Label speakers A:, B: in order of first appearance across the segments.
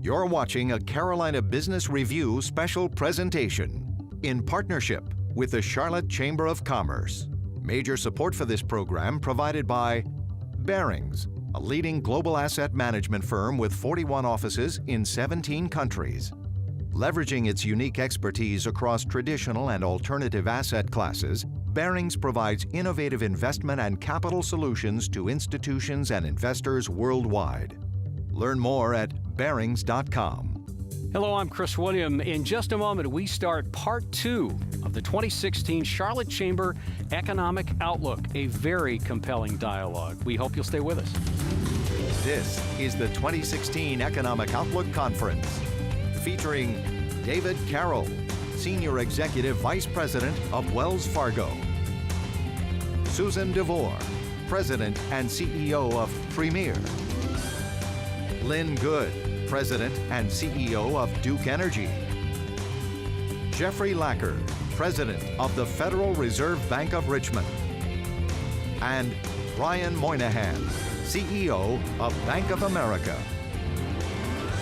A: You're watching a Carolina Business Review special presentation in partnership with the Charlotte Chamber of Commerce. Major support for this program provided by Barings, a leading global asset management firm with 41 offices in 17 countries. Leveraging its unique expertise across traditional and alternative asset classes, Barings provides innovative investment and capital solutions to institutions and investors worldwide. Learn more at barings.com.
B: Hello, I'm Chris William. In just a moment, we start part 2 of the 2016 Charlotte Chamber Economic Outlook, a very compelling dialogue. We hope you'll stay with us.
A: This is the 2016 Economic Outlook Conference, featuring David Carroll, Senior Executive Vice President of Wells Fargo, Susan DeVore, President and CEO of Premier, Lynn Good, President and CEO of Duke Energy, Jeffrey Lacker, President of the Federal Reserve Bank of Richmond, and Brian Moynihan, CEO of Bank of America.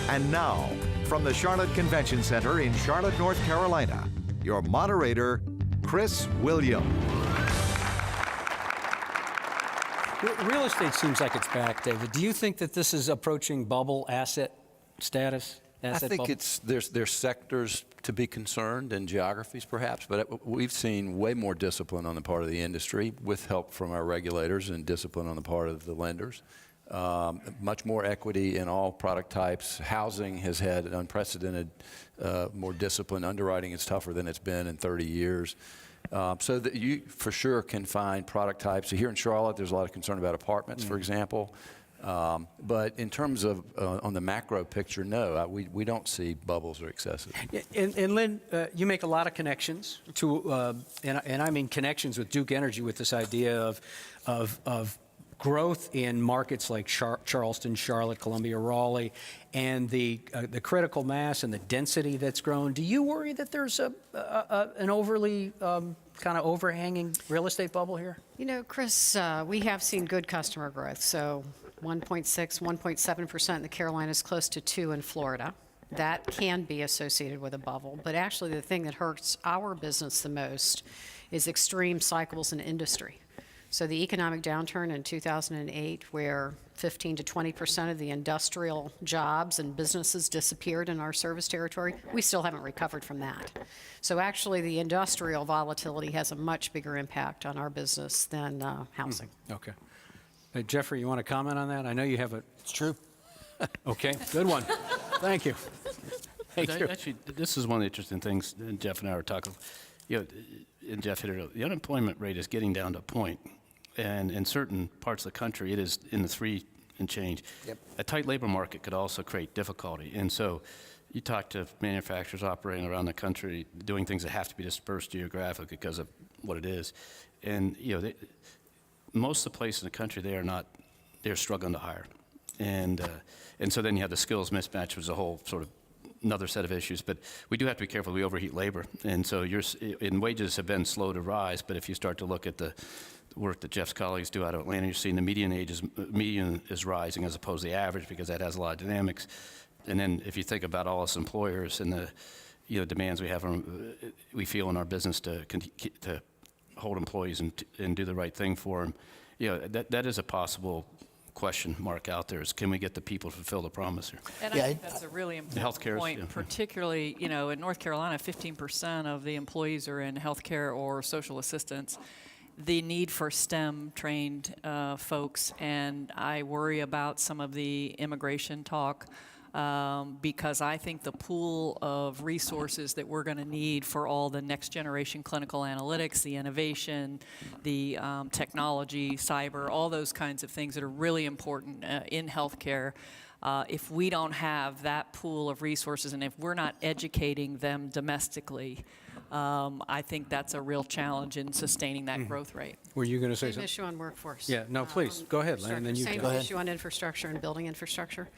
A: And now, from the Charlotte Convention Center in Charlotte, North Carolina, your moderator, Chris William.
B: Real estate seems like it's back, David. Do you think that this is approaching bubble asset status?
C: I think there's sectors to be concerned and geographies perhaps, but we've seen way more discipline on the part of the industry with help from our regulators and discipline on the part of the lenders. Much more equity in all product types. Housing has had unprecedented, more discipline. Underwriting is tougher than it's been in 30 years. So that you for sure can find product types. So here in Charlotte, there's a lot of concern about apartments, for example. But in terms of on the macro picture, no, we don't see bubbles or excesses.
B: And Lynn, you make a lot of connections to, and I mean connections with Duke Energy, with this idea of growth in markets like Charleston, Charlotte, Columbia, Raleigh, and the critical mass and the density that's grown. Do you worry that there's an overly kind of overhanging real estate bubble here?
D: You know, Chris, we have seen good customer growth. So 1.6, 1.7% in the Carolinas, close to 2% in Florida. That can be associated with a bubble. But actually, the thing that hurts our business the most is extreme cycles in industry. So the economic downturn in 2008, where 15 to 20% of the industrial jobs and businesses disappeared in our service territory, we still haven't recovered from that. So actually, the industrial volatility has a much bigger impact on our business than housing.
B: Okay. Hey, Jeffrey, you want to comment on that? I know you have a...
E: It's true.
B: Okay, good one. Thank you. Thank you.
E: Actually, this is one of the interesting things, and Jeff and I were talking, and Jeff hit it earlier. The unemployment rate is getting down to a point, and in certain parts of the country, it is in the 3 and change. Yep. A tight labor market could also create difficulty, and so you talk to manufacturers operating around the country, doing things that have to be dispersed geographically because of what it is, and most of the places in the country, they're struggling to hire. And so then you have the skills mismatch, which is a whole sort of another set of issues. But we do have to be careful. We overheat labor. And so wages have been slow to rise. But if you start to look at the work that Jeff's colleagues do out of Atlanta, you're seeing the median is rising as opposed to the average, because that has a lot of dynamics. And then if you think about all us employers and the demands we have, we feel in our business to hold employees and do the right thing for them, that is a possible question mark out there, is can we get the people to fulfill the promise here?
F: And I think that's a really important point, particularly, in North Carolina, 15% of the employees are in healthcare or social assistance. The need for STEM-trained folks, and I worry about some of the immigration talk, because I think the pool of resources that we're going to need for all the next generation clinical analytics, the innovation, the technology, cyber, all those kinds of things that are really important in healthcare, if we don't have that pool of resources and if we're not educating them domestically, I think that's a real challenge in sustaining that growth rate.
B: Were you going to say
D: Same
B: something?
D: issue on workforce.
B: Yeah, no, please, go ahead, Lynn, and then you
D: Same
B: go ahead.
D: issue on infrastructure and building infrastructure.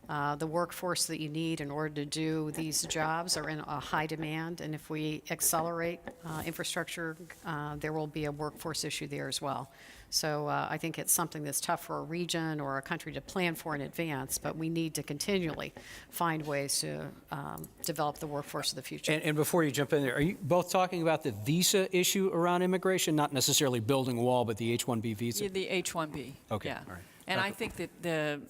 D: The workforce that you need in order to do these jobs are in a high demand, and if we accelerate infrastructure, there will be a workforce issue there as well. So I think it's something that's tough for a region or a country to plan for in advance, but we need to continually find ways to develop the workforce of the future.
B: And before you jump in there, are you both talking about the visa issue around immigration, not necessarily building a wall, but the H-1B visa?
F: Yeah, the H-1B.
B: Okay,
F: Yeah.
B: all right.
F: And I think that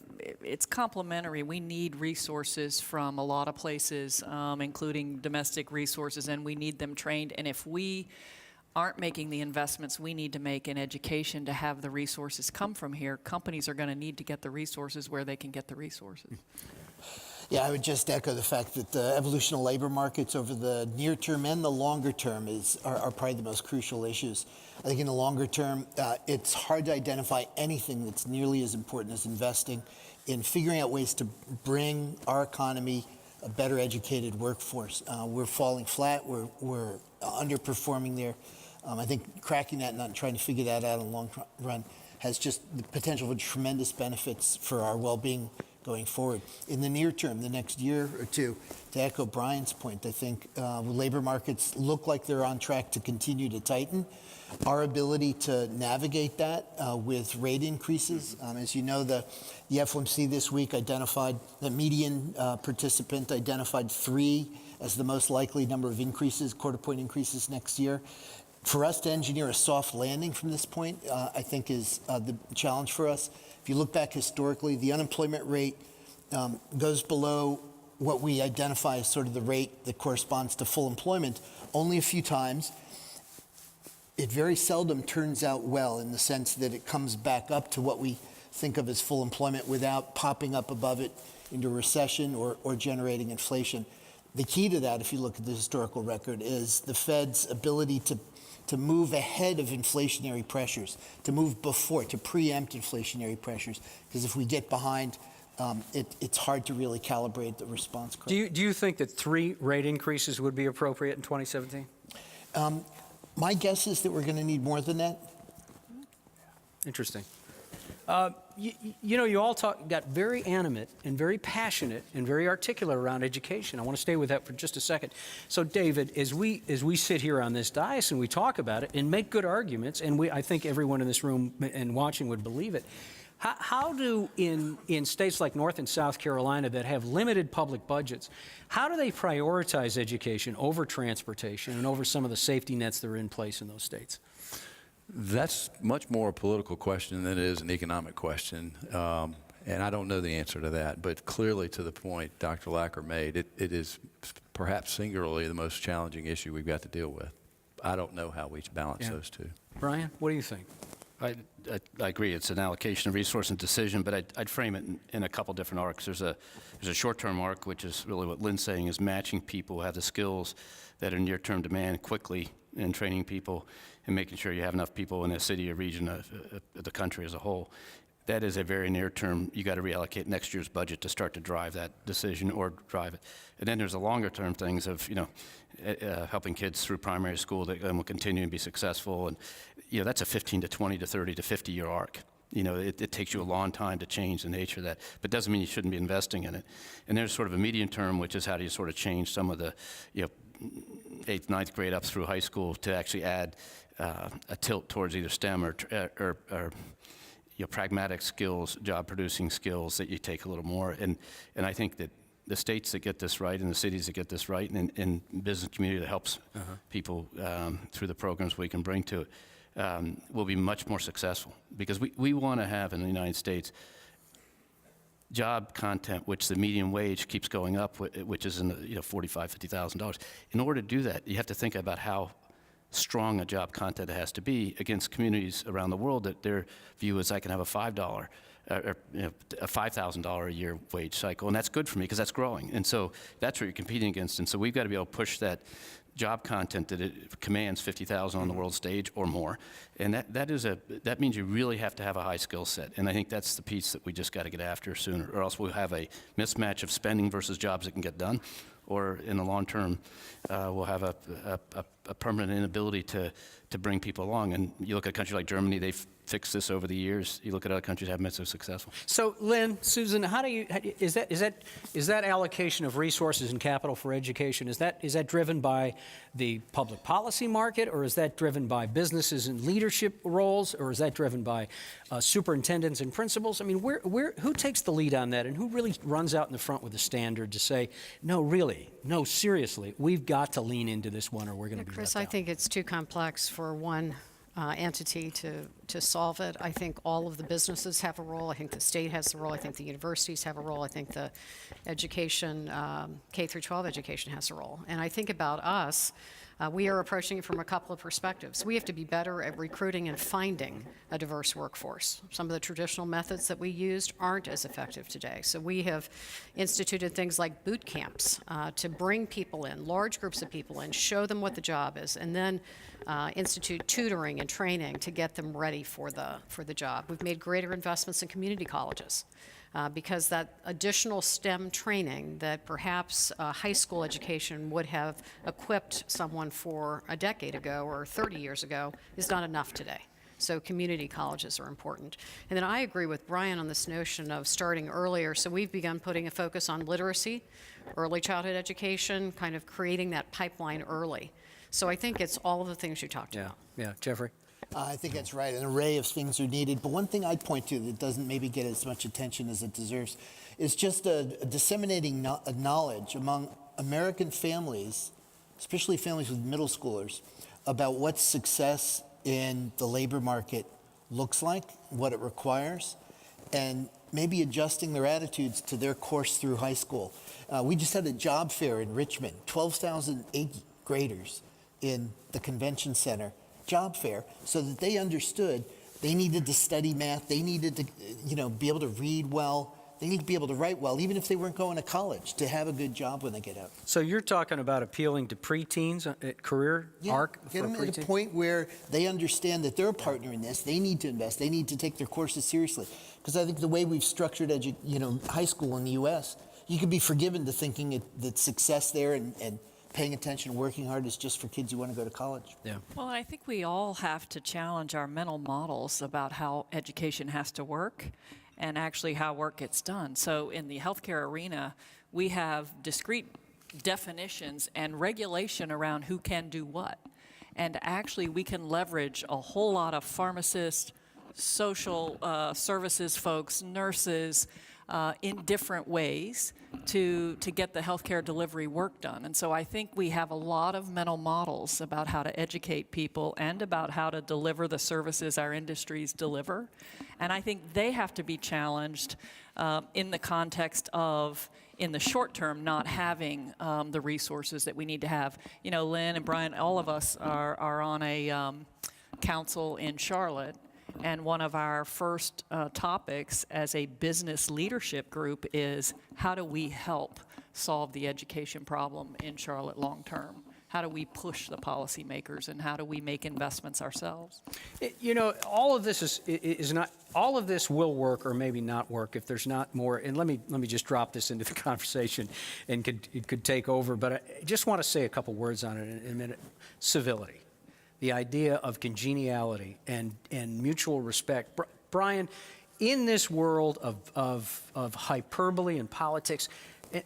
F: it's complementary. We need resources from a lot of places, including domestic resources, and we need them trained. And if we aren't making the investments we need to make in education to have the resources come from here, companies are going to need to get the resources where they can get the resources.
G: Yeah, I would just echo the fact that the evolution of labor markets over the near term and the longer term are probably the most crucial issues. I think in the longer term, it's hard to identify anything that's nearly as important as investing in figuring out ways to bring our economy a better educated workforce. We're falling flat, we're underperforming there. I think cracking that nut and trying to figure that out in the long run has just the potential for tremendous benefits for our well-being going forward. In the near term, the next year or two, to echo Brian's point, I think labor markets look like they're on track to continue to tighten. Our ability to navigate that with rate increases, as you know, the FOMC this week identified, the median participant identified 3 as the most likely number of increases, quarter-point increases next year. For us to engineer a soft landing from this point, I think is the challenge for us. If you look back historically, the unemployment rate goes below what we identify as sort of the rate that corresponds to full employment only a few times. It very seldom turns out well in the sense that it comes back up to what we think of as full employment without popping up above it into a recession or generating inflation. The key to that, if you look at the historical record, is the Fed's ability to move ahead of inflationary pressures, to move before, to preempt inflationary pressures. Because if we get behind, it's hard to really calibrate the response correctly.
B: Do you think that 3 rate increases would be appropriate in 2017?
G: My guess is that we're going to need more than that.
B: Interesting. You know, you all got very animate and very passionate and very articulate around education. I want to stay with that for just a second. So, David, as we sit here on this dais and we talk about it and make good arguments, and I think everyone in this room and watching would believe it, how do, in states like North and South Carolina that have limited public budgets, how do they prioritize education over transportation and over some of the safety nets that are in place in those states?
C: That's much more a political question than it is an economic question, and I don't know the answer to that. But clearly, to the point Dr. Lacker made, it is perhaps singularly the most challenging issue we've got to deal with. I don't know how we balance those two.
B: Brian, what do you think?
E: I agree. It's an allocation of resource and decision, but I'd frame it in a couple different arcs. There's a short-term arc, which is really what Lynn's saying, is matching people who have the skills that are near-term demand quickly and training people and making sure you have enough people in a city or region of the country as a whole. That is a very near-term, you got to reallocate next year's budget to start to drive that decision or drive it. And then there's the longer-term things of, helping kids through primary school that will continue and be successful. And, that's a 15 to 20 to 30 to 50-year arc. It takes you a long time to change the nature of that, but doesn't mean you shouldn't be investing in it. And there's sort of a medium term, which is how do you sort of change some of the, 8th, 9th grade up through high school to actually add a tilt towards either STEM or pragmatic skills, job-producing skills that you take a little more. And I think that the states that get this right and the cities that get this right and business community that helps people through the programs we can bring to it will be much more successful. Because we want to have in the United States job content, which the median wage keeps going up, which is in the $45,000, $50,000. In order to do that, you have to think about how strong a job content it has to be against communities around the world that their view is I can have a $5 or a $5,000 a year wage cycle, and that's good for me because that's growing. And so that's what you're competing against. And so we've got to be able to push that job content that it commands 50,000 on the world stage or more. And that means you really have to have a high skill set. And I think that's the piece that we just got to get after sooner, or else we'll have a mismatch of spending versus jobs that can get done. Or in the long term, we'll have a permanent inability to bring people along. And you look at a country like Germany, they've fixed this over the years. You look at other countries that have been so successful.
B: So, Lynn, Susan, is that allocation of resources and capital for education, is that driven by the public policy market, or is that driven by businesses and leadership roles, or is that driven by superintendents and principals? I mean, who takes the lead on that, and who really runs out in the front with the standard to say, no, really, no, seriously, we've got to lean into this one, or we're going to be
D: Chris,
B: left
D: I
B: out.
D: think it's too complex for one entity to solve it. I think all of the businesses have a role. I think the state has a role. I think the universities have a role. I think the education, K through 12 education has a role. And I think about us, we are approaching it from a couple of perspectives. We have to be better at recruiting and finding a diverse workforce. Some of the traditional methods that we used aren't as effective today. So we have instituted things like boot camps to bring people in, large groups of people in, show them what the job is, and then institute tutoring and training to get them ready for the job. We've made greater investments in community colleges. Because that additional STEM training that perhaps high school education would have equipped someone for a decade ago or 30 years ago is not enough today. So community colleges are important. And then I agree with Brian on this notion of starting earlier. So we've begun putting a focus on literacy, early childhood education, kind of creating that pipeline early. So I think it's all of the things you talked about.
B: Yeah, Jeffrey?
G: I think that's right. An array of things are needed. But one thing I'd point to that doesn't maybe get as much attention as it deserves is just a disseminating knowledge among American families, especially families with middle schoolers, about what success in the labor market looks like, what it requires, and maybe adjusting their attitudes to their course through high school. We just had a job fair in Richmond, 12,000 eighth graders in the convention center. Job fair, so that they understood they needed to study math, they needed to, be able to read well, they need to be able to write well, even if they weren't going to college, to have a good job when they get out.
B: So you're talking about appealing to preteens at career arc
G: Get
B: for
G: them at a
B: preteen?
G: point where they understand that they're a partner in this. They need to invest. They need to take their courses seriously. Because I think the way we've structured high school in the U.S., you could be forgiven to thinking that success there and paying attention and working hard is just for kids who want to go to college.
B: Yeah.
F: Well, I think we all have to challenge our mental models about how education has to work and actually how work gets done. So in the healthcare arena, we have discrete definitions and regulation around who can do what. And actually, we can leverage a whole lot of pharmacists, social services folks, nurses, in different ways to get the healthcare delivery work done. And so I think we have a lot of mental models about how to educate people and about how to deliver the services our industries deliver. And I think they have to be challenged in the context of, in the short term, not having the resources that we need to have. Lynn and Brian, all of us are on a council in Charlotte. And one of our first topics as a business leadership group is how do we help solve the education problem in Charlotte long term? How do we push the policymakers, and how do we make investments ourselves?
B: All of this is not. All of this will work or maybe not work if there's not more. And let me just drop this into the conversation, and it could take over. But I just want to say a couple words on it in a minute. Civility. The idea of congeniality and mutual respect. Brian, in this world of hyperbole and politics,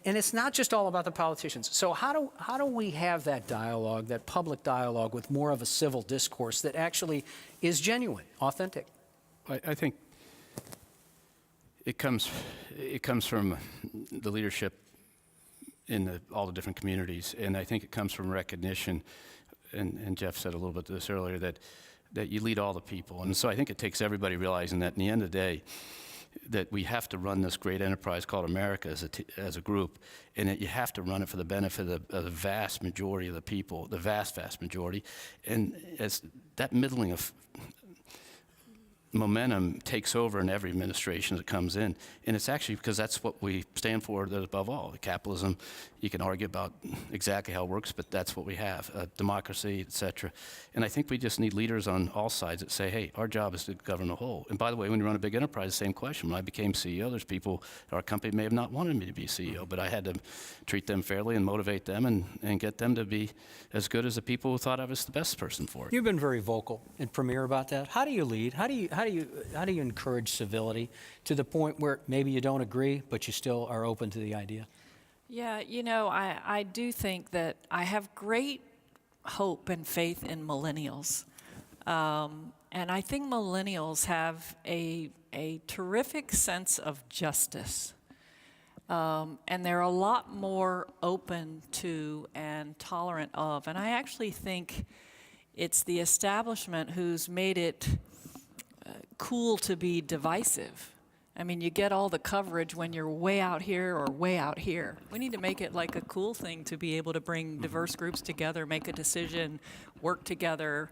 B: and it's not just all about the politicians. So how do we have that dialogue, that public dialogue, with more of a civil discourse that actually is genuine, authentic?
E: I think it comes from the leadership in all the different communities, and I think it comes from recognition. And Jeff said a little bit of this earlier, that you lead all the people. And so I think it takes everybody realizing that in the end of the day, that we have to run this great enterprise called America as a group, and that you have to run it for the benefit of the vast majority of the people, the vast majority. And as that middling of momentum takes over in every administration that comes in. And it's actually because that's what we stand for above all. Capitalism, you can argue about exactly how it works, but that's what we have, democracy, et cetera. And I think we just need leaders on all sides that say, hey, our job is to govern the whole. And by the way, when you run a big enterprise, same question. When I became CEO, there's people at our company may have not wanted me to be CEO, but I had to treat them fairly and motivate them and get them to be as good as the people who thought I was the best person for it.
B: You've been very vocal in Premier about that. How do you lead? How do do you encourage civility to the point where maybe you don't agree, but you still are open to the idea?
F: Yeah, I do think that I have great hope and faith in millennials. And I think millennials have a terrific sense of justice. And they're a lot more open to and tolerant of. And I actually think it's the establishment who's made it cool to be divisive. I mean, you get all the coverage when you're way out here or way out here. We need to make it like a cool thing to be able to bring diverse groups together, make a decision, work together,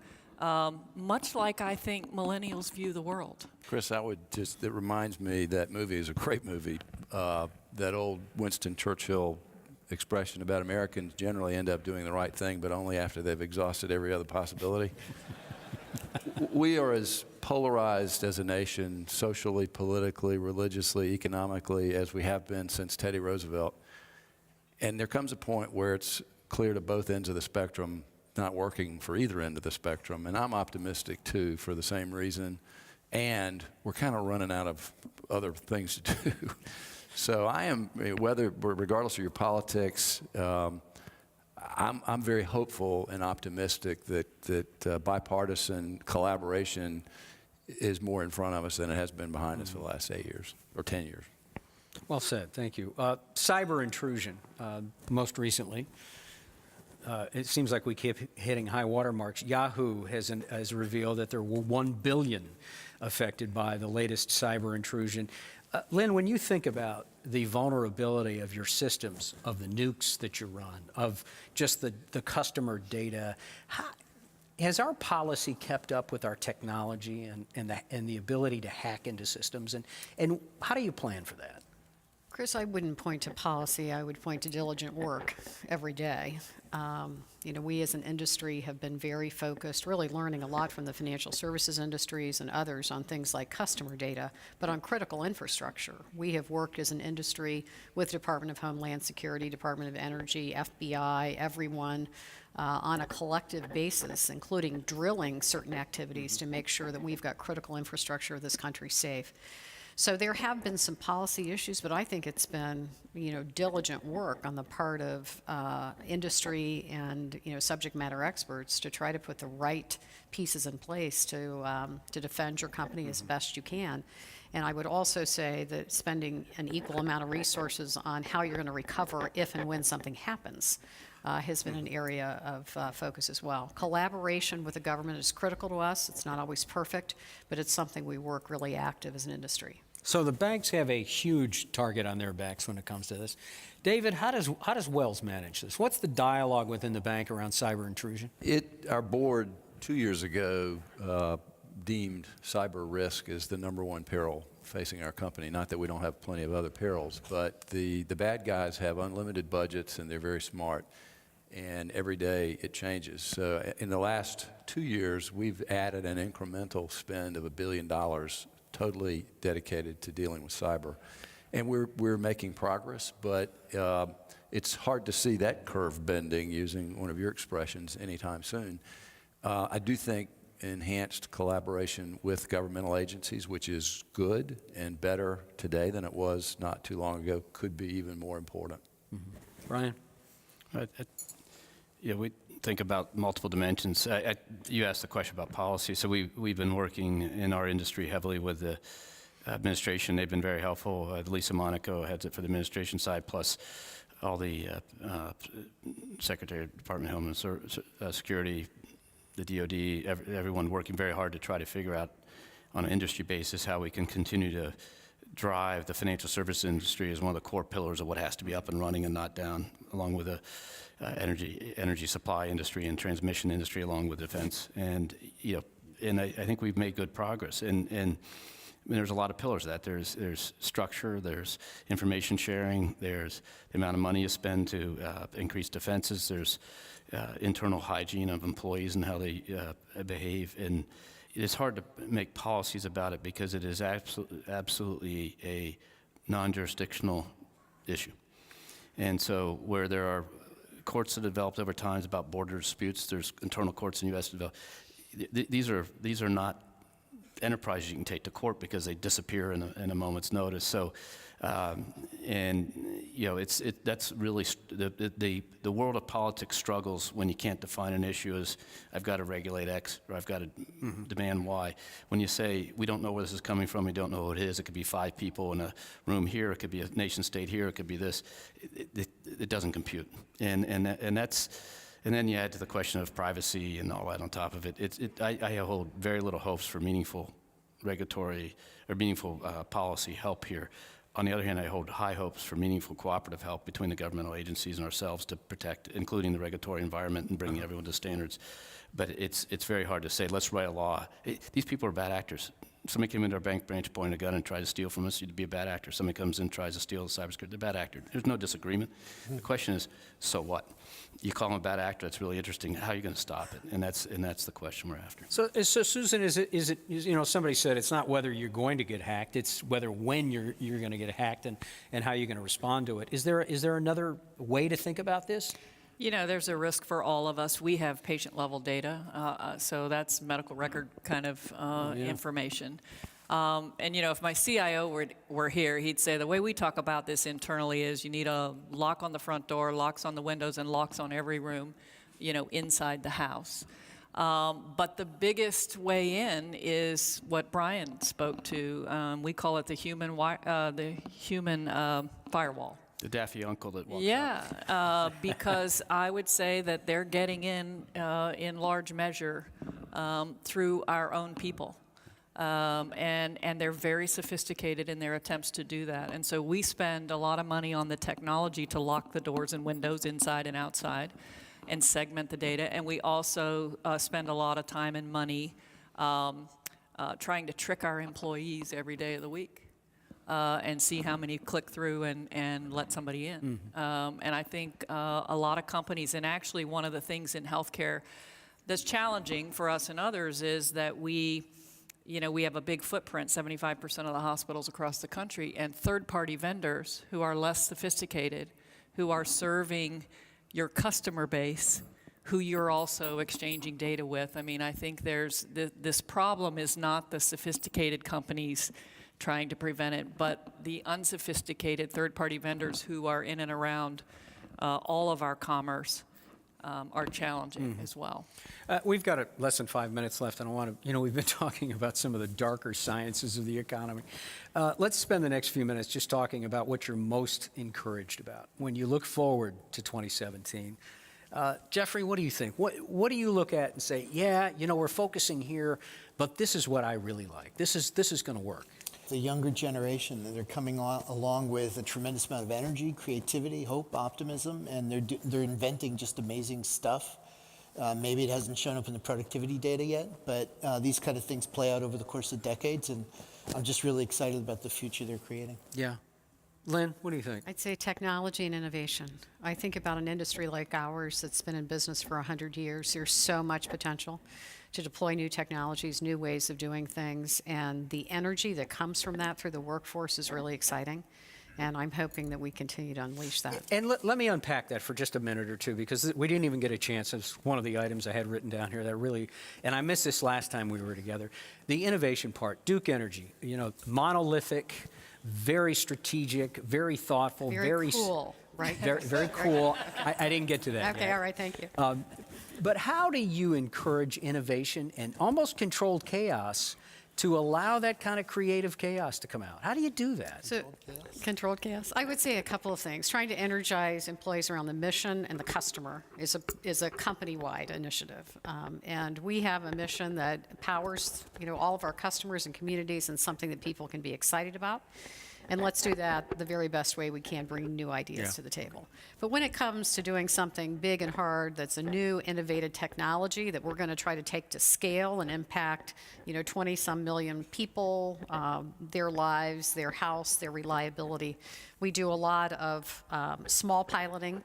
F: much like I think millennials view the world.
C: Chris, it reminds me that movie is a great movie. That old Winston Churchill expression about Americans generally end up doing the right thing, but only after they've exhausted every other possibility. We are as polarized as a nation, socially, politically, religiously, economically, as we have been since Teddy Roosevelt. And there comes a point where it's clear to both ends of the spectrum, not working for either end of the spectrum. And I'm optimistic, too, for the same reason. And we're kind of running out of other things to do. So I am, regardless of your politics, I'm very hopeful and optimistic that bipartisan collaboration is more in front of us than it has been behind us for the last 8 years or 10 years.
B: Well said, thank you. Cyber intrusion, most recently. It seems like we keep hitting high water marks. Yahoo has revealed that there were 1 billion affected by the latest cyber intrusion. Lynn, when you think about the vulnerability of your systems, of the nukes that you run, of just the customer data, has our policy kept up with our technology and the ability to hack into systems? And how do you plan for that?
D: Chris, I wouldn't point to policy. I would point to diligent work every day. We as an industry have been very focused, really learning a lot from the financial services industries and others on things like customer data, but on critical infrastructure. We have worked as an industry with Department of Homeland Security, Department of Energy, FBI, everyone, on a collective basis, including drilling certain activities to make sure that we've got critical infrastructure of this country safe. So there have been some policy issues, but I think it's been, diligent work on the part of industry and, subject matter experts to try to put the right pieces in place to defend your company as best you can. And I would also say that spending an equal amount of resources on how you're going to recover if and when something happens has been an area of focus as well. Collaboration with the government is critical to us. It's not always perfect, but it's something we work really active as an industry.
B: So the banks have a huge target on their backs when it comes to this. David, how does Wells manage this? What's the dialogue within the bank around cyber intrusion?
C: Our board 2 years ago deemed cyber risk as the #1 peril facing our company. Not that we don't have plenty of other perils, but the bad guys have unlimited budgets and they're very smart. And every day it changes. So in the last 2 years, we've added an incremental spend of $1 billion totally dedicated to dealing with cyber. And we're making progress, but it's hard to see that curve bending, using one of your expressions, anytime soon. I do think enhanced collaboration with governmental agencies, which is good and better today than it was not too long ago, could be even more important.
B: Mm-hmm. Brian?
E: We think about multiple dimensions. You asked the question about policy. So we've been working in our industry heavily with the administration. They've been very helpful. Lisa Monaco heads it for the administration side, plus all the Secretary of Department of Homeland Security, the DOD, everyone working very hard to try to figure out on an industry basis how we can continue to drive the financial service industry as one of the core pillars of what has to be up and running and not down, along with the energy supply industry and transmission industry, along with defense. And I think we've made good progress. And there's a lot of pillars of that. There's structure, there's information sharing, there's the amount of money you spend to increase defenses, there's internal hygiene of employees and how they behave. And it's hard to make policies about it because it is absolutely a non-jurisdictional issue. And so where there are courts that have developed over time about border disputes, there's internal courts in the U.S. developed. These are not enterprises you can take to court because they disappear in a moment's notice. So, and you know, that's really the world of politics struggles when you can't define an issue as I've got to regulate X or I've got to demand Y. When you say we don't know where this is coming from, we don't know what it is. It could be 5 people in a room here. It could be a nation state here. It could be this. It doesn't compute. And that's. And then you add to the question of privacy and all that on top of it. I hold very little hopes for meaningful regulatory or meaningful policy help here. On the other hand, I hold high hopes for meaningful cooperative help between the governmental agencies and ourselves to protect, including the regulatory environment and bringing everyone to standards. But it's very hard to say, let's write a law. These people are bad actors. Somebody came into our bank branch, pointed a gun, and tried to steal from us, you'd be a bad actor. Somebody comes in, tries to steal the cybersecurity, they're a bad actor. There's no disagreement. The question is, so what? You call them a bad actor, that's really interesting. How are you going to stop it? And that's the question we're after.
B: So Susan, is it you know, somebody said it's not whether you're going to get hacked, it's whether when you're going to get hacked and how you're going to respond to it. Is there another way to think about this?
F: You know, there's a risk for all of us. We have patient-level data, so that's medical record kind of information. And, you know, if my CIO were here, he'd say the way we talk about this internally is you need a lock on the front door, locks on the windows, and locks on every room, you know, inside the house. But the biggest way in is what Brian spoke to. We call it the human firewall.
E: The daffy uncle that walks out.
F: Yeah, because I would say that they're getting in large measure through our own people. And they're very sophisticated in their attempts to do that. And so we spend a lot of money on the technology to lock the doors and windows inside and outside and segment the data. And we also spend a lot of time and money trying to trick our employees every day of the week. And see how many click through and let somebody in. And I think a lot of companies, and actually one of the things in healthcare that's challenging for us and others is that we have a big footprint, 75% of the hospitals across the country, and third-party vendors who are less sophisticated, who are serving your customer base, who you're also exchanging data with. I mean, I think this problem is not the sophisticated companies trying to prevent it, but the unsophisticated third-party vendors who are in and around all of our commerce are challenging as well.
B: We've got less than 5 minutes left, and I want to, we've been talking about some of the darker sciences of the economy. Let's spend the next few minutes just talking about what you're most encouraged about when you look forward to 2017. Jeffrey, what do you think? What do you look at and say, yeah, we're focusing here, but this is what I really like. This is going to work.
G: The younger generation, they're coming along with a tremendous amount of energy, creativity, hope, optimism, and they're inventing just amazing stuff. Maybe it hasn't shown up in the productivity data yet, but these kind of things play out over the course of decades, and I'm just really excited about the future they're creating.
B: Yeah. Lynn, what do you think?
D: I'd say technology and innovation. I think about an industry like ours that's been in business for 100 years. There's so much potential to deploy new technologies, new ways of doing things, and the energy that comes from that through the workforce is really exciting. And I'm hoping that we continue to unleash that.
B: And let me unpack that for just a minute or two, because we didn't even get a chance. It's one of the items I had written down here that really, and I missed this last time we were together. The innovation part, Duke Energy, monolithic, very strategic, very thoughtful,
D: very cool, right?
B: Very cool. I didn't get to that
D: Okay,
B: yet.
D: all right, thank you.
B: But how do you encourage innovation and almost controlled chaos to allow that kind of creative chaos to come out? How do you do that?
D: So, controlled chaos? I would say a couple of things. Trying to energize employees around the mission and the customer is a company-wide initiative. And we have a mission that powers all of our customers and communities, and something that people can be excited about. And let's do that the very best way we can, bring new ideas to the table. But when it comes to doing something big and hard that's a new innovative technology that we're going to try to take to scale and impact 20-some million people, their lives, their house, their reliability, we do a lot of small piloting,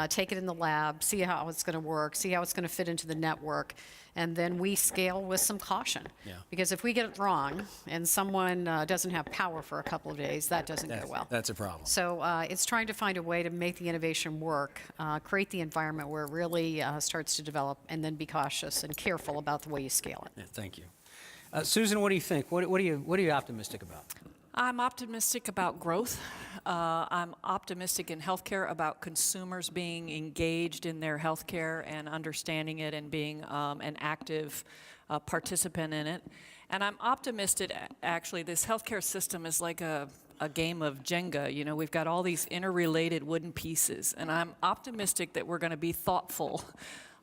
D: take it in the lab, see how it's going to work, see how it's going to fit into the network, and then we scale with some caution.
B: Yeah.
D: Because if we get it wrong and someone doesn't have power for a couple of days, that doesn't go well.
B: That's a problem.
D: So it's trying to find a way to make the innovation work, create the environment where it really starts to develop, and then be cautious and careful about the way you scale it.
B: Yeah, thank you. Susan, what do you think? What are you optimistic about?
F: I'm optimistic about growth. I'm optimistic in healthcare about consumers being engaged in their healthcare and understanding it and being an active participant in it. And I'm optimistic, actually, this healthcare system is like a game of Jenga. You know, we've got all these interrelated wooden pieces, and I'm optimistic that we're going to be thoughtful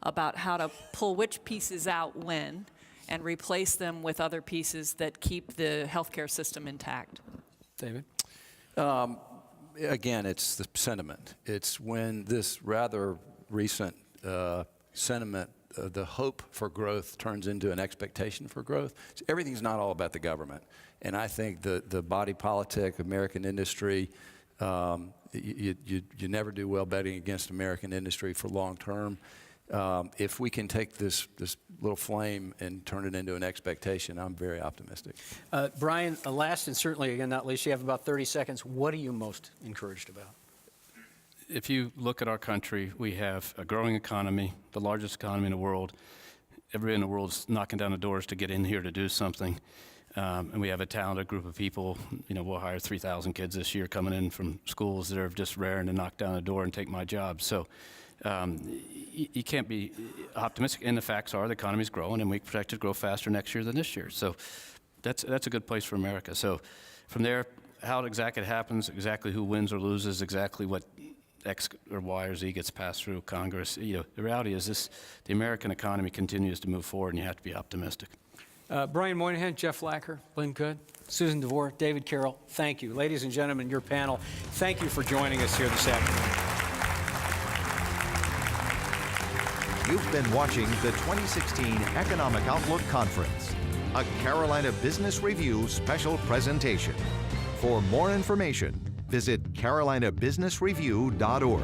F: about how to pull which pieces out when and replace them with other pieces that keep the healthcare system intact.
B: David?
C: Again, it's the sentiment. It's when this rather recent sentiment, the hope for growth turns into an expectation for growth. Everything's not all about the government. And I think the body politic, American industry, you never do well betting against American industry for long term. If we can take this little flame and turn it into an expectation, I'm very optimistic.
B: Brian, last and certainly, again, not least, you have about 30 seconds. What are you most encouraged about?
E: If you look at our country, we have a growing economy, the largest economy in the world. Everybody in the world is knocking down the doors to get in here to do something. And we have a talented group of people. You know, we'll hire 3,000 kids this year coming in from schools that are just raring to knock down the door and take my job. So you can't be optimistic. And the facts are the economy's growing, and we expect it to grow faster next year than this year. So that's a good place for America. So from there, how exactly it happens, exactly who wins or loses, exactly what X or Y or Z gets passed through Congress. You know, the reality is the American economy continues to move forward, and you have to be optimistic.
B: Brian Moynihan, Jeff Lacker, Lynn Good, Susan DeVore, David Carroll, thank you. Ladies and gentlemen, your panel, thank you for joining us here this afternoon.
A: You've been watching the 2016 Economic Outlook Conference, a Carolina Business Review special presentation. For more information, visit carolinabusinessreview.org.